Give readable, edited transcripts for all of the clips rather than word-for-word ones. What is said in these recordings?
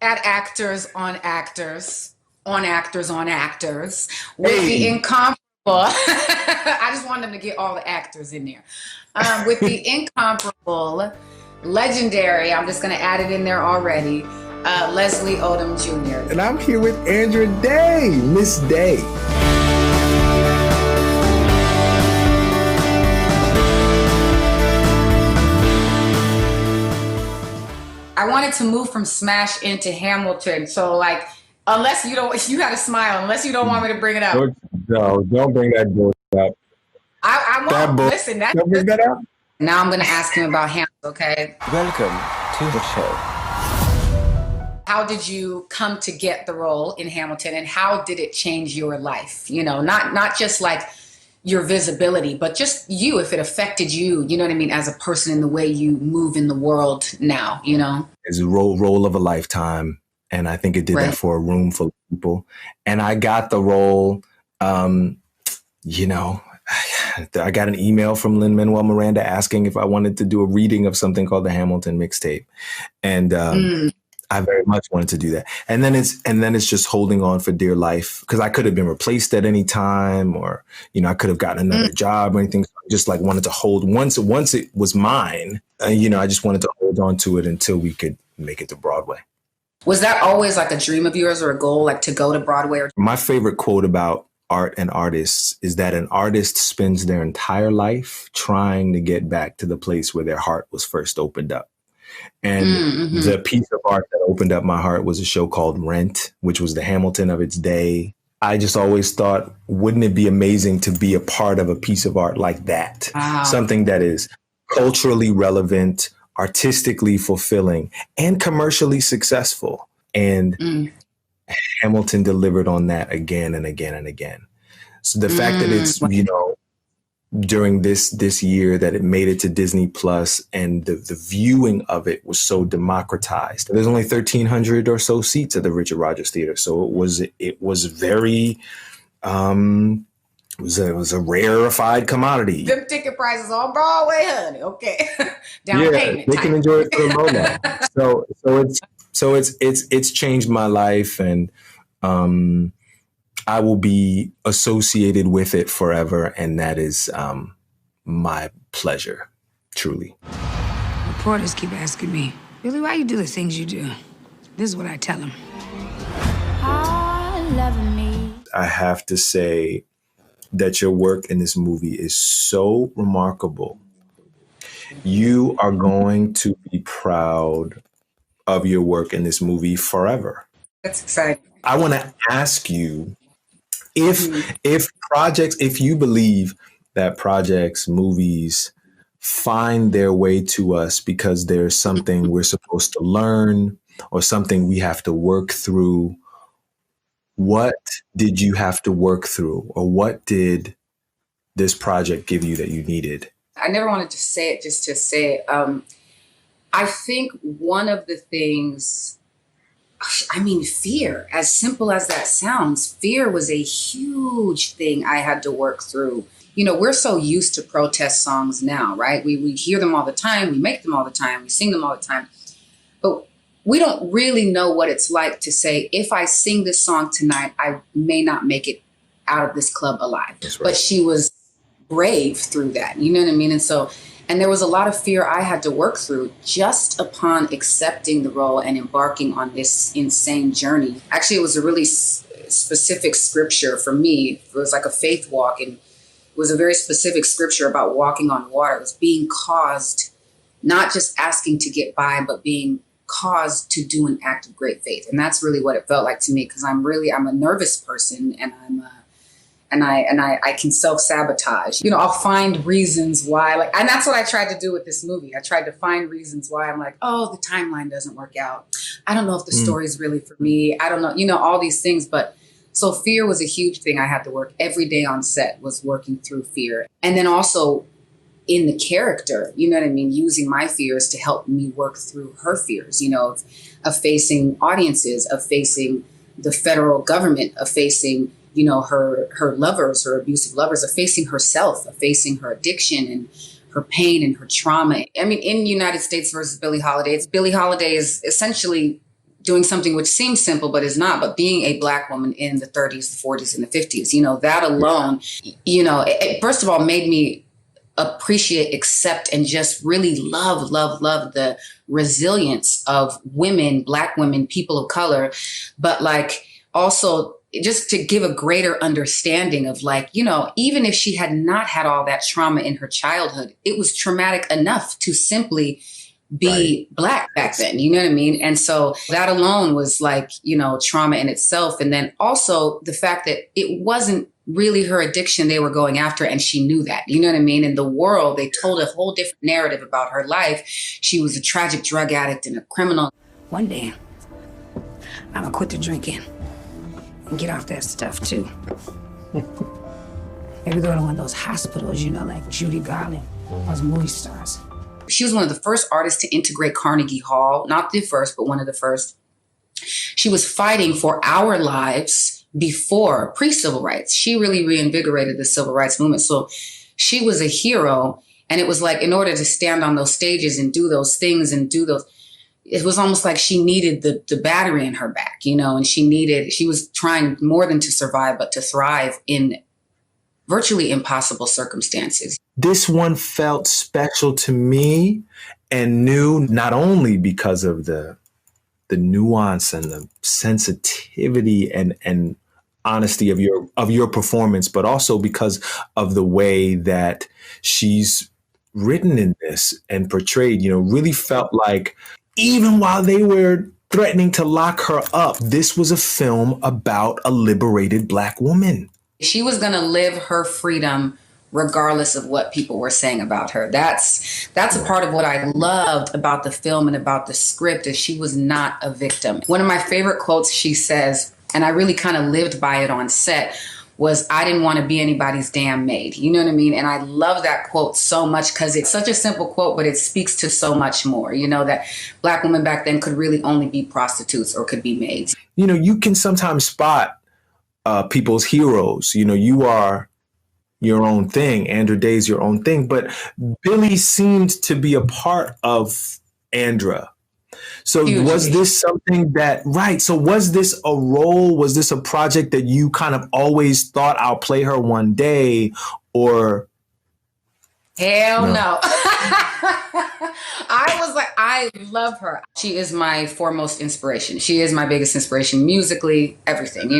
at actors on actors on actors on actors with the Hey, incomparable. I just wanted them to get all the actors in there. With the incomparable, legendary. I'm just going to add it in there already. Leslie Odom Jr. and I'm here with Andra Day, Miss Day. I wanted to move from Smash into Hamilton. So like, unless you don't, you got to smile. Unless you don't want me to bring it up, Don't bring that bull up. I That won't. bull. Listen, Don't bring that up. now I'm going to ask him about Hamilton. Okay, Welcome to the show. how did you come to get the role in Hamilton, and how did it change your life? You know, not just like your visibility, but just you, if it affected you, you know what I mean, as a person in the way you move in the world now, you know? It's a role of a lifetime. And I think it did Right. that for a room full of people. And I got the role, you know, I got an email from Lin-Manuel Miranda asking if I wanted to do a reading of something called the Hamilton mixtape. And I very much wanted to do that. And then it's just holding on for dear life, because I could have been replaced at any time, or, you know, I could have gotten another job or anything. So I just like wanted to hold once it was mine, you know, I just wanted to hold on to it until we could make it to Broadway. Was that always like a dream of yours or a goal, like to go to Broadway? My favorite quote about art and artists is that an artist spends their entire life trying to get back to the place where their heart was first opened up. And the piece of art that opened up my heart was a show called Rent, which was the Hamilton of its day. I just always thought, wouldn't it be amazing to be a part of a piece of art like that? Wow. Something that is culturally relevant, artistically fulfilling, and commercially successful. And Hamilton delivered on that again and again and again. So the fact that it's, you know, during this year that it made it to Disney Plus, and the viewing of it was so democratized. There's only 1,300 or so seats at the Richard Rodgers Theater. So it was very, it was a rarefied commodity. Them ticket prices on Broadway, honey. Okay. Down Yeah, payment. they can enjoy it for a moment. So it's changed my life, and I will be associated with it forever, and that is my pleasure, truly. Reporters keep asking me, Billy, why you do the things you do? This is what I tell them. I have to say that your work in this movie is so remarkable. You are going to be proud of your work in this movie forever. That's exciting. I want to ask you, if you believe that projects, movies find their way to us because there's something we're supposed to learn or something we have to work through, what did you have to work through, or what did this project give you that you needed? I never wanted to say it just to say it. I think one of the things, I mean, fear, as simple as that sounds, fear was a huge thing I had to work through. You know, we're so used to protest songs now, right? We hear them all the time. We make them all the time. We sing them all the time. But we don't really know what it's like to say, if I sing this song tonight, I may not make it out of this club alive. That's right. But she was brave through that. You know what I mean? And there was a lot of fear I had to work through just upon accepting the role and embarking on this insane journey. Actually, it was a really specific scripture for me. It was like a faith walk, and it was a very specific scripture about walking on water. It was being caused, not just asking to get by, but being caused to do an act of great faith. And that's really what it felt like to me, because I'm a nervous person, and I can self-sabotage. You know, I'll find reasons why, like, and that's what I tried to do with this movie. I tried to find reasons why I'm like, oh, the timeline doesn't work out. I don't know if the story's really for me. I don't know, you know, all these things. But so fear was a huge thing I had to work every day on set, was working through fear. And then also in the character, you know what I mean? Using my fears to help me work through her fears, you know, of facing audiences, of facing the federal government, of facing, you know, her lovers, her abusive lovers, of facing herself, of facing her addiction and her pain and her trauma. I mean, in United States versus Billie Holiday, Billie Holiday is essentially doing something which seems simple but is not, but being a Black woman in the 30s, the 40s, and the 50s, that alone, it first of all made me appreciate, accept, and just really love the resilience of women, Black women, people of color, but like also just to give a greater understanding of like, even if she had not had all that trauma in her childhood, it was traumatic enough to simply be Black back then, you know what I mean? And so that alone was like, trauma in itself. And then also the fact that it wasn't really her addiction they were going after, and she knew that, you know what I mean? In the world, they told a whole different narrative about her life. She was a tragic drug addict and a criminal. One day, I'm gonna quit the drinking and get off that stuff too. Maybe go to one of those hospitals, like Judy Garland, those movie stars. She was one of the first artists to integrate Carnegie Hall, not the first, but one of the first. She was fighting for our lives before pre-civil rights. She really reinvigorated the civil rights movement. So she was a hero. And it was like, in order to stand on those stages and do those things and it was almost like she needed the battery in her back, and she was trying more than to survive, but to thrive in virtually impossible circumstances. This one felt special to me and new, not only because of the nuance and the sensitivity and honesty of your performance, but also because of the way that she's written in this and portrayed, really felt like even while they were threatening to lock her up, this was a film about a liberated Black woman. She was going to live her freedom regardless of what people were saying about her. That's a part of what I loved about the film and about the script, is she was not a victim. One of my favorite quotes she says, and I really kind of lived by it on set, was, "I didn't want to be anybody's damn maid." You know what I mean? And I love that quote so much because it's such a simple quote, but it speaks to so much more, that Black women back then could really only be prostitutes or could be maids. You can sometimes spot people's heroes. You are your own thing. Andra Day's your own thing. But Billy seemed to be a part of Andra. So was this something that, so was this a role? Was this a project that you kind of always thought, I'll play her one day, or? Hell no. I was like, I love her. She is my foremost inspiration. She is my biggest inspiration musically, everything,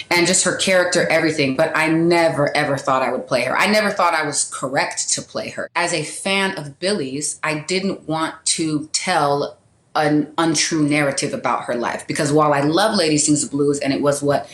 and just her character, everything. But I never, ever thought I would play her. I never thought I was correct to play her. As a fan of Billy's, I didn't want to tell an untrue narrative about her life, because while I love Lady Sings the Blues and it was what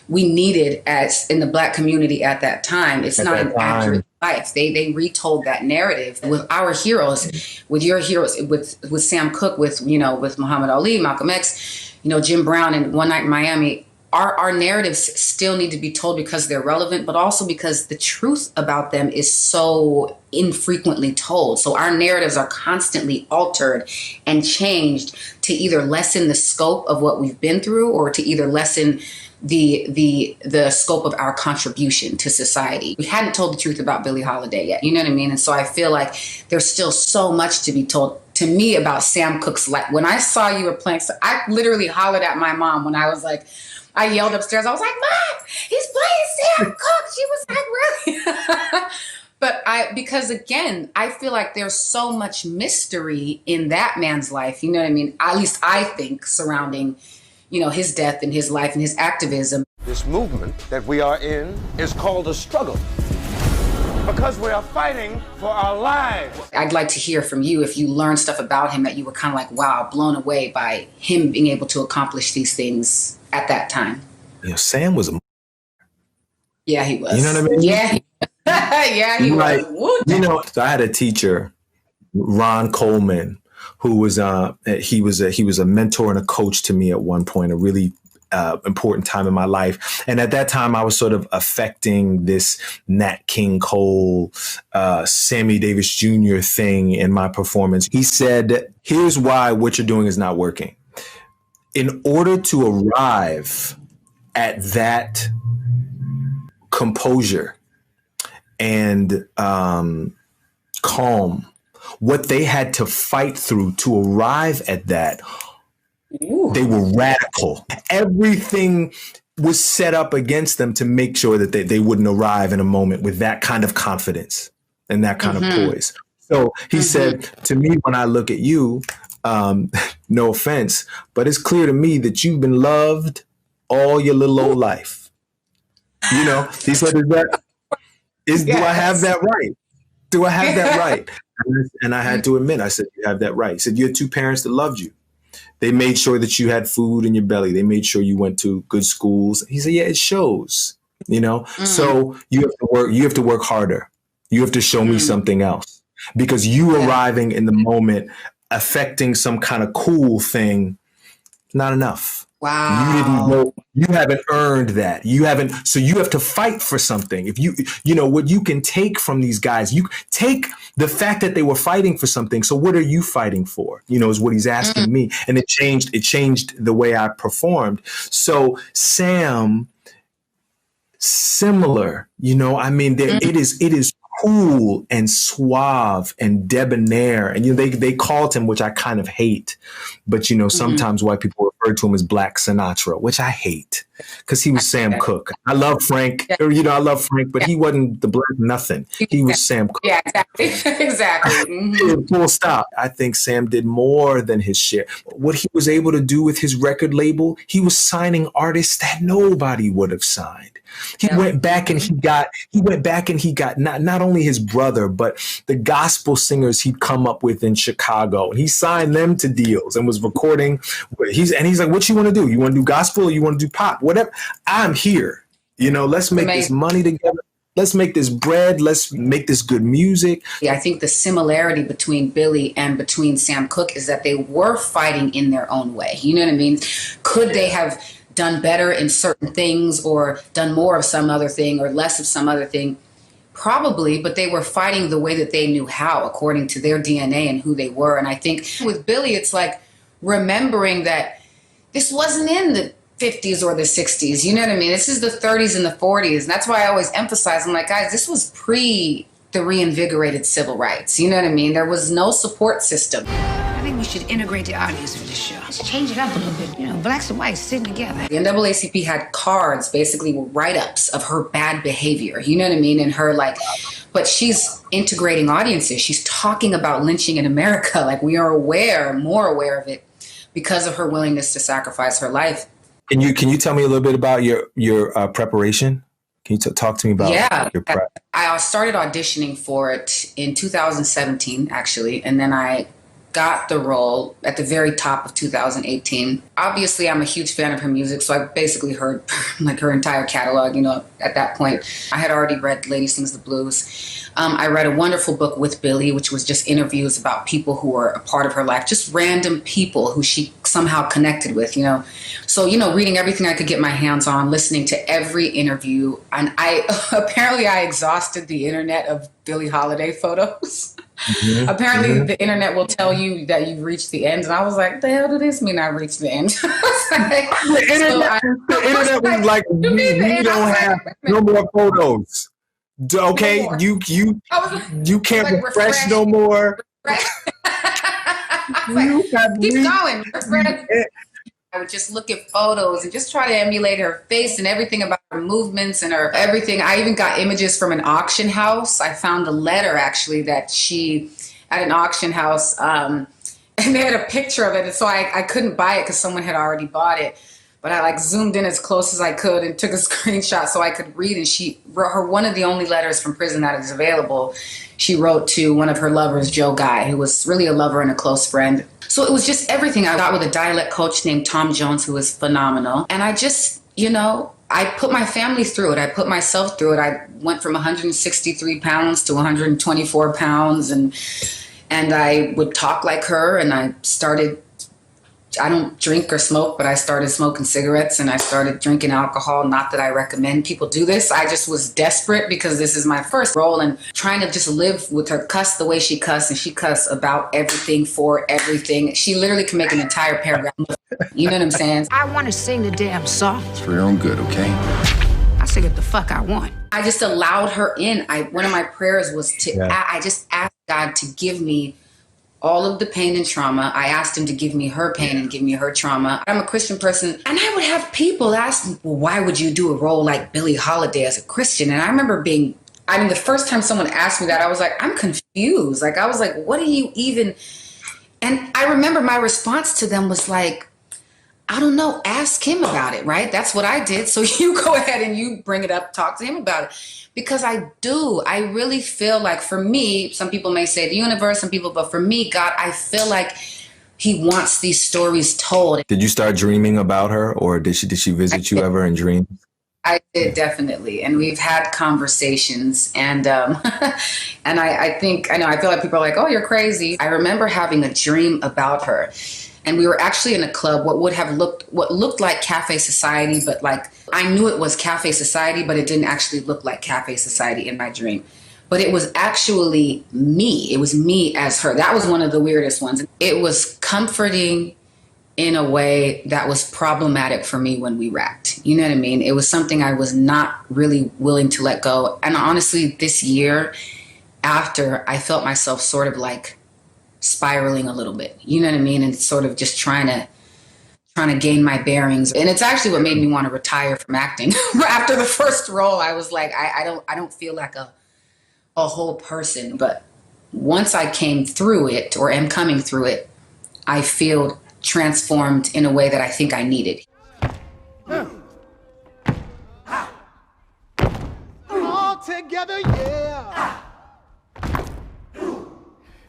we needed as in the Black community at that time, it's not an accurate life. They retold that narrative with our heroes, with your heroes, with Sam Cooke, with Muhammad Ali, Malcolm X, Jim Brown, and One Night in Miami. Our narratives still need to be told because they're relevant, but also because the truth about them is so infrequently told. So our narratives are constantly altered and changed to either lessen the scope of what we've been through, or to either lessen the scope of our contribution to society. We hadn't told the truth about Billie Holiday yet, you know what I mean? And so I feel like there's still so much to be told to me about Sam Cooke's life. When I saw you were playing, so I literally hollered at my mom when I was like, I yelled upstairs. I was like, "Mom, he's playing Sam Cooke." She was like, "Really?" But because again, I feel like there's so much mystery in that man's life. You know what I mean? At least I think, surrounding, his death and his life and his activism. This movement that we are in is called a struggle, because we are fighting for our lives. I'd like to hear from you if you learned stuff about him that you were kind of like, wow, blown away by him being able to accomplish these things at that time. Sam was Yeah, he was. You know what I mean? Yeah. Yeah, he was. So I had a teacher, Ron Coleman, who was he was a mentor and a coach to me at one point, a really important time in my life. And at that time, I was sort of affecting this Nat King Cole, Sammy Davis Jr. thing in my performance. He said, "Here's why what you're doing is not working. In order to arrive at that composure and calm, what they had to fight through to arrive at that Ooh. They were radical. Everything was set up against them to make sure that they wouldn't arrive in a moment with that kind of confidence and that kind of poise. So he said to me, when I look at you, no offense, but it's clear to me that you've been loved all your little old life. You know, he said, do I have that right? Do I have that right? And I had to admit, I said, you have that right. He said, you had two parents that loved you. They made sure that you had food in your belly. They made sure you went to good schools. He said, yeah, it shows, you know? So you have to work harder. You have to show me something else, because you arriving in the moment, affecting some kind of cool thing, not enough. Wow. You haven't earned that. So you have to fight for something. If you know what you can take from these guys, you take the fact that they were fighting for something. So what are you fighting for? You know, is what he's asking me. And it changed the way I performed. So Sam, similar, you know, I mean, it is cool and suave and debonair. And, you know, they called him, which I kind of hate, but, you know, sometimes white people refer to him as Black Sinatra, which I hate, because he was Sam Cooke. I love Frank, you know, I love Frank, but he wasn't the Black nothing. He was Sam Cooke. Yeah, exactly. Exactly. Full stop. I think Sam did more than his share. What he was able to do with his record label, he was signing artists that nobody would have signed. He went back and he got not only his brother, but the gospel singers he'd come up with in Chicago. And he signed them to deals and was recording. He's like, what you want to do? You want to do gospel or you want to do pop? Whatever. I'm here. You know, let's make this money together. Let's make this bread. Let's make this good music. Yeah, I think the similarity between Billy and between Sam Cooke is that they were fighting in their own way. You know what I mean? Could they have done better in certain things or done more of some other thing or less of some other thing? Probably, but they were fighting the way that they knew how, according to their DNA and who they were. And I think with Billy, it's like remembering that this wasn't in the 50s or the 60s. You know what I mean? This is the 30s and the 40s. And that's why I always emphasize, I'm like, guys, this was pre the reinvigorated civil rights. You know what I mean? There was no support system. I think we should integrate the audience for this show. Just change it up a little bit. You know, blacks and whites sitting together. The NAACP had cards, basically write-ups of her bad behavior. You know what I mean? And her but she's integrating audiences. She's talking about lynching in America. Like, we are more aware of it because of her willingness to sacrifice her life. Can you tell me a little bit about your preparation? Can you talk to me about your prep? I started auditioning for it in 2017, actually, and then I got the role at the very top of 2018. Obviously, I'm a huge fan of her music, so I basically heard like her entire catalog, you know, at that point. I had already read Lady Sings the Blues. I read a wonderful book with Billy, which was just interviews about people who were a part of her life, just random people who she somehow connected with, you know. So, you know, reading everything I could get my hands on, listening to every interview. And apparently I exhausted the internet of Billie Holiday photos. Apparently the internet will tell you that you've reached the end. And I was like, the hell did this mean I reached the end? The internet was like, we don't have no more photos. Okay, no you can't refresh no more. Keep going. I would just look at photos and just try to emulate her face and everything about her movements and her everything. I even got images from an auction house. I found a letter actually that she at an auction house, and they had a picture of it. And so I couldn't buy it because someone had already bought it. But I like zoomed in as close as I could and took a screenshot so I could read. And she wrote her one of the only letters from prison that is available. She wrote to one of her lovers, Joe Guy, who was really a lover and a close friend. So it was just everything. I got with a dialect coach named Tom Jones, who was phenomenal. And I just, you know, I put my family through it. I put myself through it. I went from 163 pounds to 124 pounds. And I would talk like her. And I don't drink or smoke, but I started smoking cigarettes and I started drinking alcohol. Not that I recommend people do this. I just was desperate because this is my first role and trying to just live with her, cuss the way she cuss, and she cuss about everything for everything. She literally can make an entire paragraph. You know what I'm saying? I want to sing the damn song. It's for your own good, okay? I sing what the fuck I want. I just allowed her in. One of my prayers was I just asked God to give me all of the pain and trauma. I asked him to give me her pain and give me her trauma. I'm a Christian person, and I would have people ask me, well, why would you do a role like Billie Holiday as a Christian? And I remember the first time someone asked me that, I was like, I'm confused. Like, I was like, what do you even... And I remember my response to them was like, I don't know, ask him about it, right? That's what I did. So you go ahead and you bring it up, talk to him about it. Because I really feel like, for me, some people may say the universe, some people, but for me, God, I feel like he wants these stories told. Did you start dreaming about her, or did she visit you ever in dreams? I did, definitely. And we've had conversations, and and I feel like people are like, oh, you're crazy. I remember having a dream about her, and we were actually in a club, what looked like Cafe Society, but like, I knew it was Cafe Society, but it didn't actually look like Cafe Society in my dream. But it was actually me. It was me as her. That was one of the weirdest ones. It was comforting in a way that was problematic for me when we wrapped. You know what I mean? It was something I was not really willing to let go. And honestly, this year after, I felt myself sort of like spiraling a little bit. You know what I mean? And sort of just trying to gain my bearings. And it's actually what made me want to retire from acting. After the first role, I was like, I don't feel like a whole person. But once I came through it, or am coming through it, I feel transformed in a way that I think I needed. All together, yeah.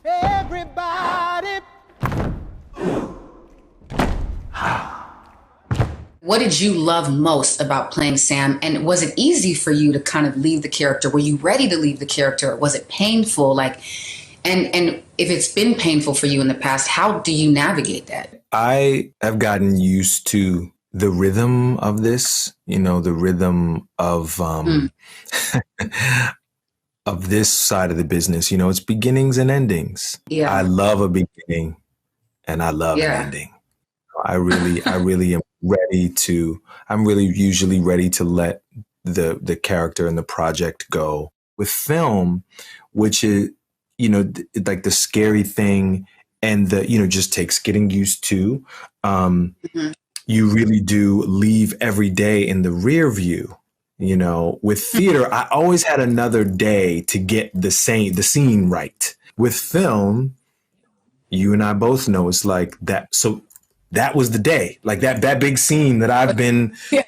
Everybody. What did you love most about playing Sam? And was it easy for you to kind of leave the character? Were you ready to leave the character? Or was it painful? Like, and if it's been painful for you in the past, how do you navigate that? I have gotten used to the rhythm of this, the rhythm of of this side of the business. It's beginnings and endings. Yeah. I love a beginning and I love an ending. I really am ready to, I'm really usually ready to let the character and the project go. With film, which is, like the scary thing, and just takes getting used to. You really do leave every day in the rear view. With theater, I always had another day to get the scene right. With film, you and I both know it's like that. So that was the day, like that big scene that I've been that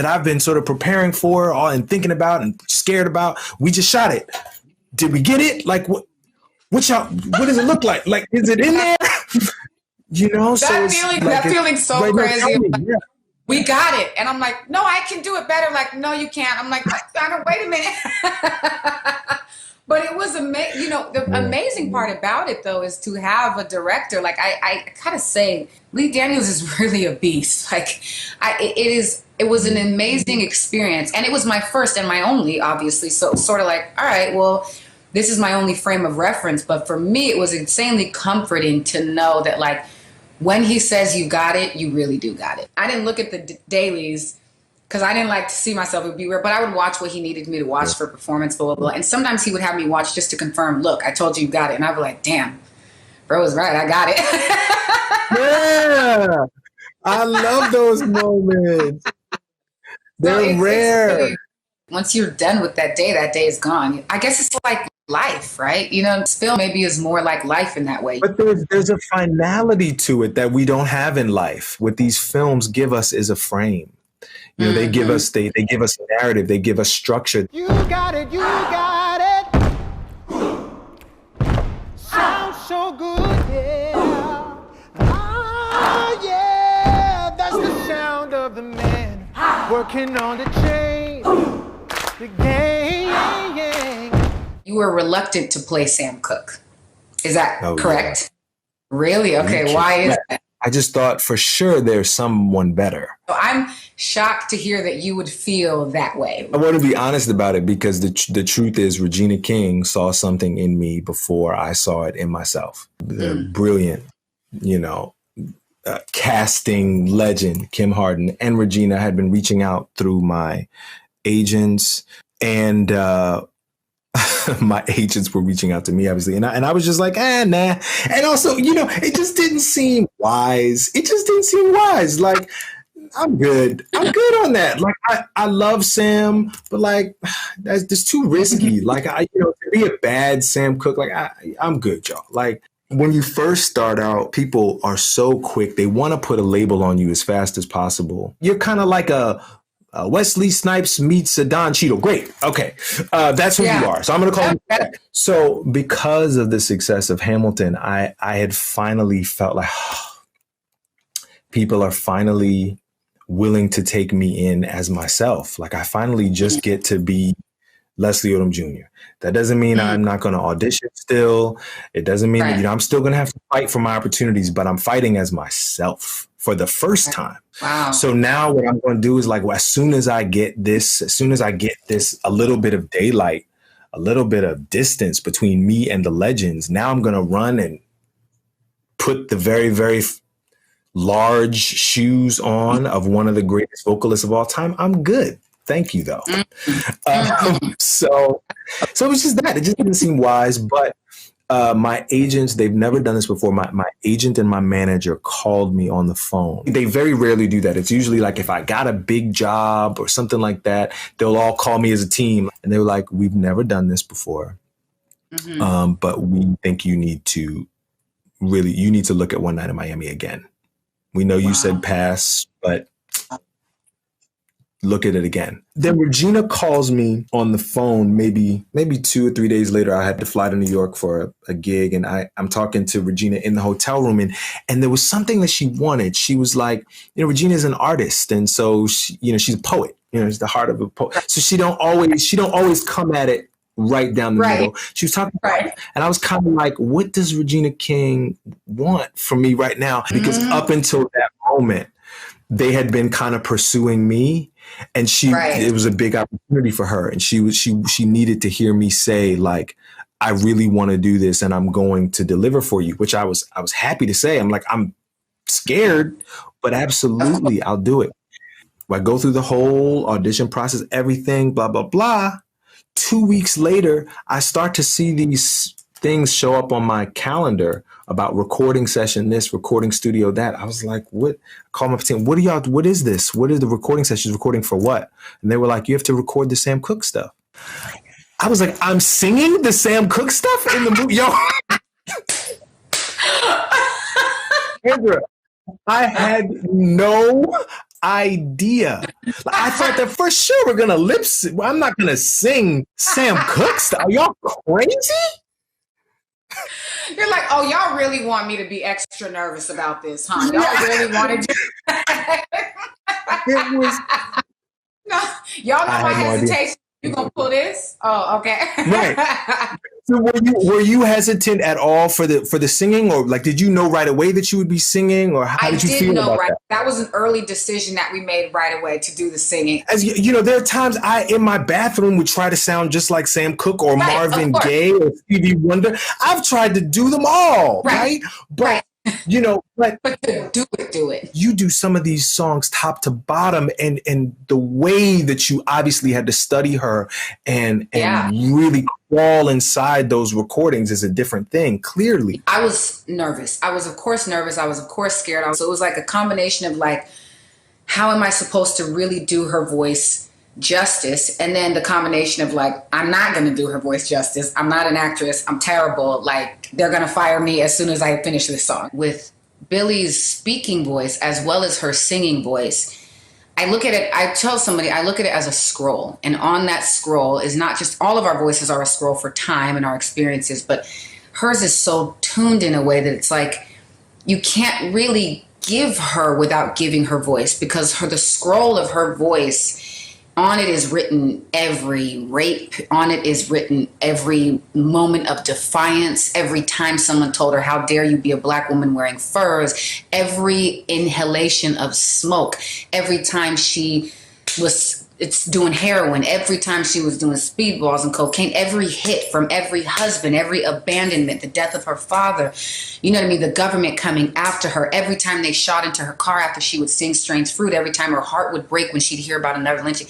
I've been sort of preparing for and thinking about and scared about. We just shot it. Did we get it? Like what does it look like? Like, is it in there? That feeling's so right, crazy. Yeah. We got it. And I'm like, no, I can do it better. Like, no, you can't. I'm like, wait a minute. But it was amazing. The amazing part about it, though, is to have a director. Like, I kind of say, Lee Daniels is really a beast. Like, it was an amazing experience. And it was my first and my only, obviously. So sort of like, all right, well, this is my only frame of reference. But for me, it was insanely comforting to know that, like, when he says you got it, you really do got it. I didn't look at the dailies because I didn't like to see myself. It would be weird, but I would watch what he needed me to watch for performance, blah, blah, blah. And sometimes he would have me watch just to confirm, look, I told you you got it. And I'd be like, damn, bro was right. I got it. Yeah. I love those moments. They're rare. Really, once you're done with that day is gone. I guess it's like life, right? Film maybe is more like life in that way. But there's a finality to it that we don't have in life. What these films give us is a frame. They give us they give us narrative, they give us structure. You got it, sounds so good, yeah. Oh yeah, that's the sound of the man working on the chain, the gang. You were reluctant to play Sam Cooke. Is that correct? Yeah. Really? Okay, why is that? I just thought for sure there's someone better. So I'm shocked to hear that you would feel that way. I want to be honest about it because the truth is Regina King saw something in me before I saw it in myself. The brilliant, casting legend, Kim Harden, and Regina had been reaching out through my agents. And my agents were reaching out to me, obviously. And I was just like, nah. And also, it just didn't seem wise. Like, I'm good. I'm good on that. Like, I love Sam, but like, that's too risky. Like, to be a bad Sam Cooke, like, I'm good, y'all. Like, when you first start out, people are so quick. They want to put a label on you as fast as possible. You're kind of like a Wesley Snipes meets a Don Cheadle. Great. Okay. That's who you are. So I'm going to call you that. So because of the success of Hamilton, I had finally felt like people are finally willing to take me in as myself. Like I finally just get to be Leslie Odom Jr. That doesn't mean I'm not going to audition still. It doesn't mean that, I'm still going to have to fight for my opportunities, but I'm fighting as myself for the first time. Wow. So now what I'm going to do is like, as soon as I get this, a little bit of daylight, a little bit of distance between me and the legends, now I'm going to run and put the very, very large shoes on of one of the greatest vocalists of all time. I'm good. Thank you, though. So it was just that. It just didn't seem wise. But my agents, they've never done this before. My agent and my manager called me on the phone. They very rarely do that. It's usually like if I got a big job or something like that, they'll all call me as a team. And they were like, we've never done this before. But we think you need to look at One Night in Miami again. We know you said pass, but look at it again. Then Regina calls me on the phone, maybe 2 or 3 days later. I had to fly to New York for a gig, and I'm talking to Regina in the hotel room, and there was something that she wanted. She was like, Regina's an artist, and so she, she's a poet. She's the heart of a poet. So she don't always come at it right down the middle. She was talking about it, and I was kind of like, what does Regina King want from me right now? Because up until that moment, they had been kind of pursuing me, and it was a big opportunity for her. And she needed to hear me say, like, I really want to do this and I'm going to deliver for you, which I was happy to say. I'm like, I'm scared, but absolutely I'll do it. I go through the whole audition process, everything, blah, blah, blah. 2 weeks later, I start to see these things show up on my calendar about recording session this, recording studio that. I was like, what? Call my team. What is this? What is the recording sessions? Recording for what? And they were like, you have to record the Sam Cooke stuff. I was like, I'm singing the Sam Cooke stuff in the movie? Yo. Andra, I had no idea. Like, I thought that for sure we're going to lip sync. I'm not going to sing Sam Cooke stuff. Are y'all crazy? You're like, oh, y'all really want me to be extra nervous about this, huh? Y'all really want to do It was. No, y'all know my hesitation. You gonna pull this? Oh, okay. Right. So were you hesitant at all for the singing, or like did you know right away that you would be singing, or how did you feel about that? That was an early decision that we made right away to do the singing. As there are times I in my bathroom would try to sound just like Sam Cooke or Marvin Gaye or Stevie Wonder. I've tried to do them all, right? But but to do it. You do some of these songs top to bottom, and the way that you obviously had to study her and really crawl inside those recordings is a different thing, clearly. I was nervous. I was, of course, nervous. I was, of course, scared. So it was like a combination of like, how am I supposed to really do her voice justice? And then the combination of like, I'm not going to do her voice justice. I'm not an actress. I'm terrible. Like, they're going to fire me as soon as I finish this song. With Billy's speaking voice as well as her singing voice, I look at it, I tell somebody, I look at it as a scroll. And on that scroll is not just, all of our voices are a scroll for time and our experiences, but hers is so tuned in a way that it's like, you can't really give her without giving her voice, because the scroll of her voice, on it is written every rape. On it is written every moment of defiance. Every time someone told her, how dare you be a Black woman wearing furs. Every inhalation of smoke. Every time she was doing heroin. Every time she was doing speedballs and cocaine. Every hit from every husband. Every abandonment. The death of her father. You know what I mean? The government coming after her. Every time they shot into her car after she would sing Strange Fruit. Every time her heart would break when she'd hear about another lynching.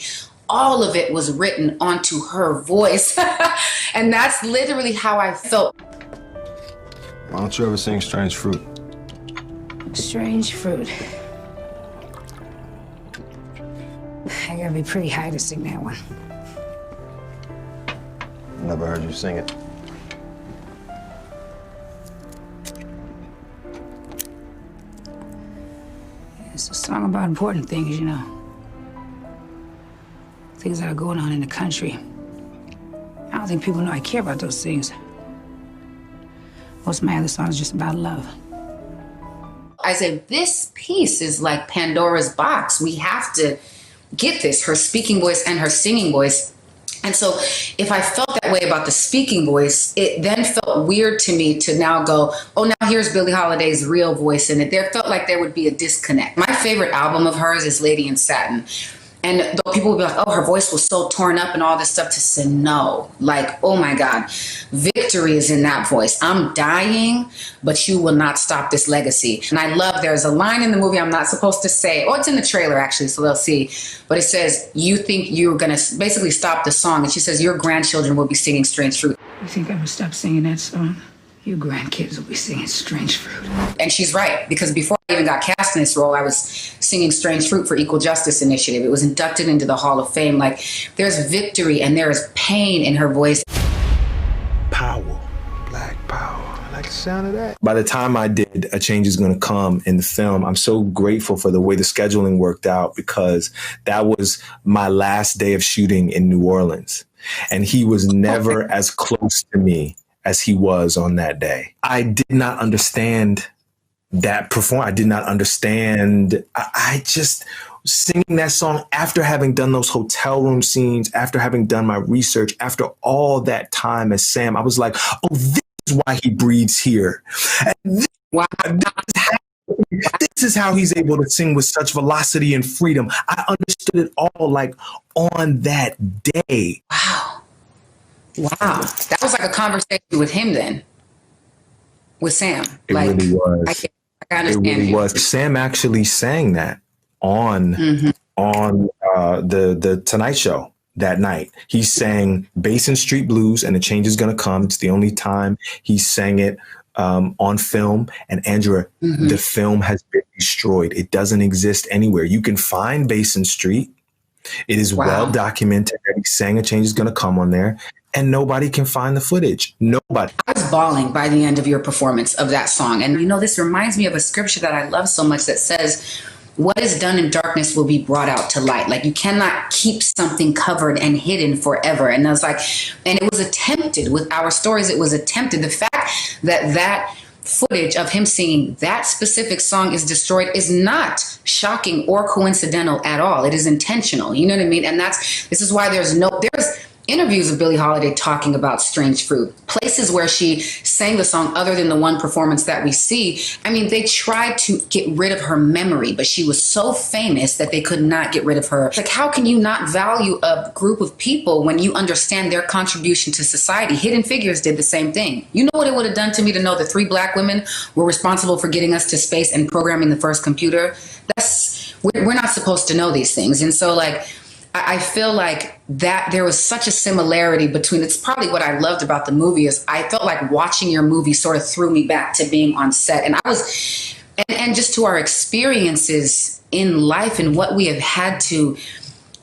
all of it was written onto her voice. And that's literally how I felt. Why don't you ever sing Strange Fruit? Strange fruit. I gotta be pretty high to sing that one. Never heard you sing it. It's a song about important things, you know. Things that are going on in the country. I don't think people know I care about those things. Most of my other songs are just about love. I said, this piece is like Pandora's box. We have to get this, her speaking voice and her singing voice. And so if I felt that way about the speaking voice, it then felt weird to me to now go, oh, now here's Billie Holiday's real voice in it. There felt like there would be a disconnect. My favorite album of hers is Lady in Satin. And though people would be like, oh, her voice was so torn up and all this stuff, to say no. Like, oh my God, victory is in that voice. I'm dying, but you will not stop this legacy. And I love, there's a line in the movie I'm not supposed to say. Oh, it's in the trailer actually, so they'll see. But it says, you think you're gonna basically stop the song. And she says, your grandchildren will be singing Strange Fruit. You think I would stop singing that song? Your grandkids will be singing Strange Fruit. And she's right, because before I even got cast in this role, I was singing Strange Fruit for Equal Justice Initiative. It was inducted into the Hall of Fame. Like, there's victory and there is pain in her voice. Power. Black power. I like the sound of that. By the time I did A Change Is Gonna Come in the film, I'm so grateful for the way the scheduling worked out, because that was my last day of shooting in New Orleans. And he was never as close to me as he was on that day. I did not understand that performance. I did not understand. I just singing that song after having done those hotel room scenes, after having done my research, after all that time as Sam, I was like, oh, this is why he breathes here. And Wow. this is how he's able to sing with such velocity and freedom. I understood it all like on that day. Wow. Wow. That was like a conversation with him then, with Sam. It like, really was. I understand. It really him. was. Sam actually sang that on the Tonight Show that night. He sang Basin Street Blues and A Change Is Gonna Come. It's the only time he sang it on film. And Andra, the film has been destroyed. It doesn't exist anywhere. You can find Basin Street. It is well documented that he sang A Change Is Gonna Come on there, and nobody can find the footage. Nobody. I was bawling by the end of your performance of that song. And you know, this reminds me of a scripture that I love so much that says, what is done in darkness will be brought out to light. Like, you cannot keep something covered and hidden forever. And I was like, and it was attempted with our stories. It was attempted. The fact that footage of him singing that specific song is destroyed is not shocking or coincidental at all. It is intentional. You know what I mean? And this is why there's interviews of Billie Holiday talking about Strange Fruit, places where she sang the song other than the one performance that we see. I mean, they tried to get rid of her memory, but she was so famous that they could not get rid of her. Like, how can you not value a group of people when you understand their contribution to society? Hidden Figures did the same thing. You know what it would have done to me to know the 3 Black women were responsible for getting us to space and programming the first computer? We're not supposed to know these things. And so, like, I feel like that there was such a similarity between, it's probably what I loved about the movie, is I felt like watching your movie sort of threw me back to being on set. And and just to our experiences in life and what we have had to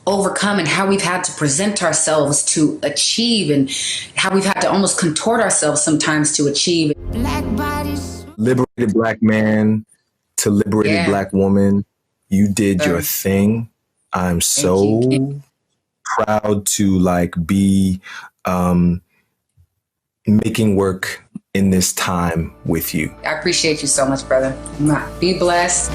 overcome and how we've had to present ourselves to achieve and how we've had to almost contort ourselves sometimes to achieve. Black bodies. Liberated Black man to liberated Black woman. You did your thing. I'm so proud to like be making work in this time with you. I appreciate you so much, brother. Be blessed.